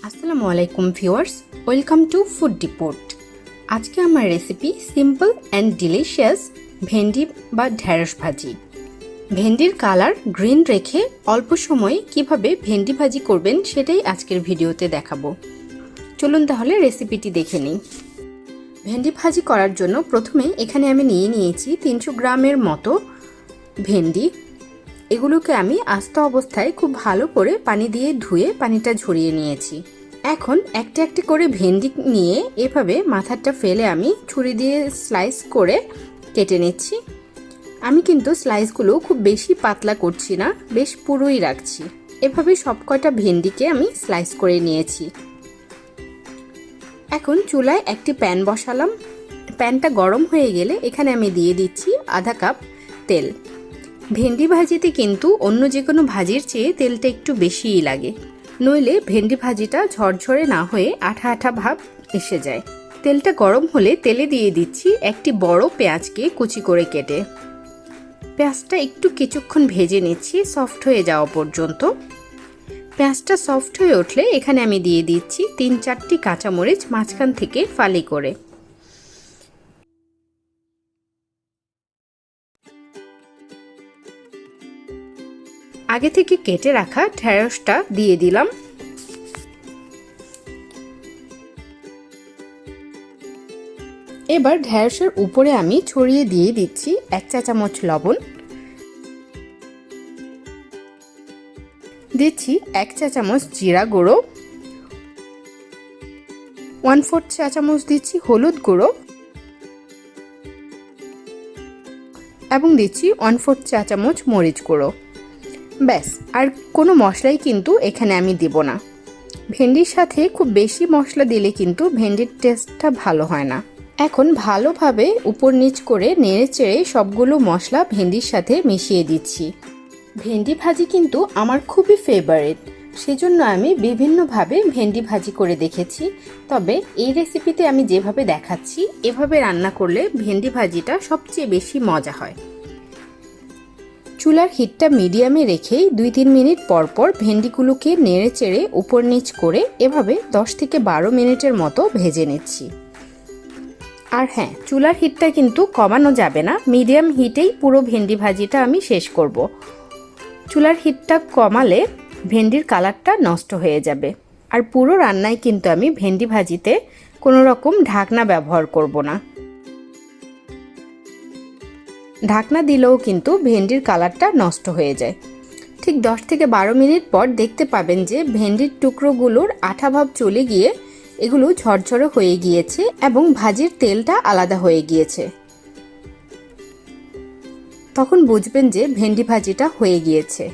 আসসালামু আলাইকুম viewers, welcome to food report. আজকে আমার রেসিপি সিম্পল অ্যান্ড ডিলিশিয়াস ভেন্ডি বা ঢেঁড়স ভাজি। ভেন্ডির কালার গ্রিন রেখে অল্প সময়ে কিভাবে ভেন্ডি ভাজি করবেন সেটাই আজকের ভিডিওতে দেখাবো। চলুন তাহলে রেসিপিটি দেখে নিই। ভেন্ডি ভাজি করার জন্য প্রথমে এখানে আমি নিয়েছি 300 গ্রামের মতো ভেন্ডি। এগুলোকে আমি আস্ত অবস্থায় খুব ভালো করে পানি দিয়ে ধুয়ে পানিটা ঝরিয়ে নিয়েছি। এখন একটা একটা করে ভেন্ডি নিয়ে এভাবে মাথাটা ফেলে আমি ছুরি দিয়ে স্লাইস করে কেটে নিচ্ছি। আমি কিন্তু স্লাইসগুলো খুব বেশি পাতলা করছি না, বেশ পুরোই রাখছি। এভাবে সব কয়টা ভেন্ডিকে আমি স্লাইস করে নিয়েছি। এখন চুলায় একটি প্যান বসালাম। প্যানটা গরম হয়ে গেলে এখানে আমি দিয়ে দিচ্ছি আধা কাপ তেল। ভেন্ডি ভাজিতে কিন্তু অন্য যে কোনো ভাজির চেয়ে তেলটা একটু বেশিই লাগে, নইলে ভেন্ডি ভাজিটা ঝরঝরে না হয়ে আঠা আঠা ভাব এসে যায়। তেলটা গরম হলে তেলে দিয়ে দিচ্ছি একটি বড় পেঁয়াজকে কুচি করে কেটে। পেঁয়াজটা একটু কিছুক্ষণ ভেজে নিচ্ছি সফট হয়ে যাওয়া পর্যন্ত। পেঁয়াজটা সফট হয়ে উঠলে এখানে আমি দিয়ে দিচ্ছি 3-4টি কাঁচামরিচ মাঝখান থেকে ফালি করে। আগে থেকে কেটে রাখা ঢেঁড়সটা দিয়ে দিলাম। এবার ঢেঁড়সের উপরে আমি ছড়িয়ে দিয়ে দিচ্ছি 1 চা চামচ লবণ, দিচ্ছি 1 চা চামচ জিরা গুঁড়ো, 1/4 চা চামচ দিচ্ছি হলুদ গুঁড়ো এবং দিচ্ছি 1/4 চা চামচ মরিচ গুঁড়ো। ব্যাস, আর কোনো মশলাই কিন্তু এখানে আমি দিব না। ভেন্ডির সাথে খুব বেশি মশলা দিলে কিন্তু ভেন্ডির টেস্টটা ভালো হয় না। এখন ভালোভাবে উপর নিচ করে নেড়ে চেড়ে সবগুলো মশলা ভেন্ডির সাথে মিশিয়ে দিচ্ছি। ভেন্ডি ভাজি কিন্তু আমার খুবই ফেভারিট, সেজন্য আমি বিভিন্নভাবে ভেন্ডি ভাজি করে দেখেছি। তবে এই রেসিপিতে আমি যেভাবে দেখাচ্ছি এভাবে রান্না করলে ভেন্ডি ভাজিটা সবচেয়ে বেশি মজা হয়। চুলার হিটটা মিডিয়ামে রেখেই 2-3 মিনিট পর পর ভেন্ডিগুলোকে নেড়ে চেড়ে উপর নিচ করে এভাবে 10 থেকে 12 মিনিটের মতো ভেজে নিচ্ছি। আর হ্যাঁ, চুলার হিটটা কিন্তু কমানো যাবে না, মিডিয়াম হিটেই পুরো ভেন্ডি ভাজিটা আমি শেষ করব। চুলার হিটটা কমালে ভেন্ডির কালারটা নষ্ট হয়ে যাবে। আর পুরো রান্নায় কিন্তু আমি ভেন্ডি ভাজিতে কোনো রকম ঢাকনা ব্যবহার করব না। ঢাকনা দিলেও কিন্তু ভেন্ডির কালারটা নষ্ট হয়ে যায়। ঠিক 10 থেকে 12 মিনিট পর দেখতে পাবেন যে ভেন্ডির টুকরোগুলোর আঠা ভাব চলে গিয়ে এগুলো ঝরঝরে হয়ে গিয়েছে এবং ভাজির তেলটা আলাদা হয়ে গিয়েছে। তখন বুঝবেন যে ভেন্ডি ভাজিটা হয়ে গিয়েছে।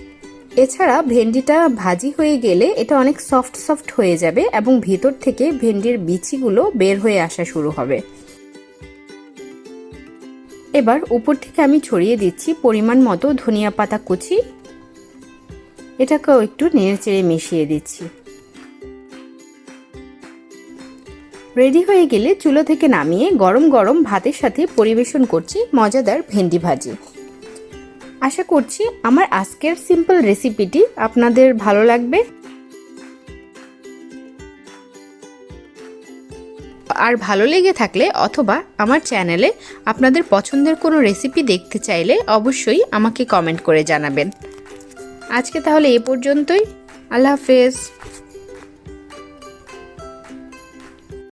এছাড়া ভেন্ডিটা ভাজি হয়ে গেলে এটা অনেক সফট হয়ে যাবে এবং ভিতর থেকে ভেন্ডির বিচিগুলো বের হয়ে আসা শুরু হবে। এবার উপর থেকে আমি ছড়িয়ে দিচ্ছি পরিমাণ মতো ধনিয়া পাতা কুচি। এটাকেও একটু নেড়েচেড়ে মিশিয়ে দিচ্ছি। রেডি হয়ে গেলে চুলা থেকে নামিয়ে গরম গরম ভাতের সাথে পরিবেশন করছি মজাদার ভেন্ডি ভাজি। আশা করছি আমার আজকের সিম্পল রেসিপিটি আপনাদের ভালো লাগবে। আর ভালো লেগে থাকলে অথবা আমার চ্যানেলে আপনাদের পছন্দের কোনো রেসিপি দেখতে চাইলে অবশ্যই আমাকে কমেন্ট করে জানাবেন। আজকে তাহলে এ পর্যন্তই। আল্লাহ হাফেজ।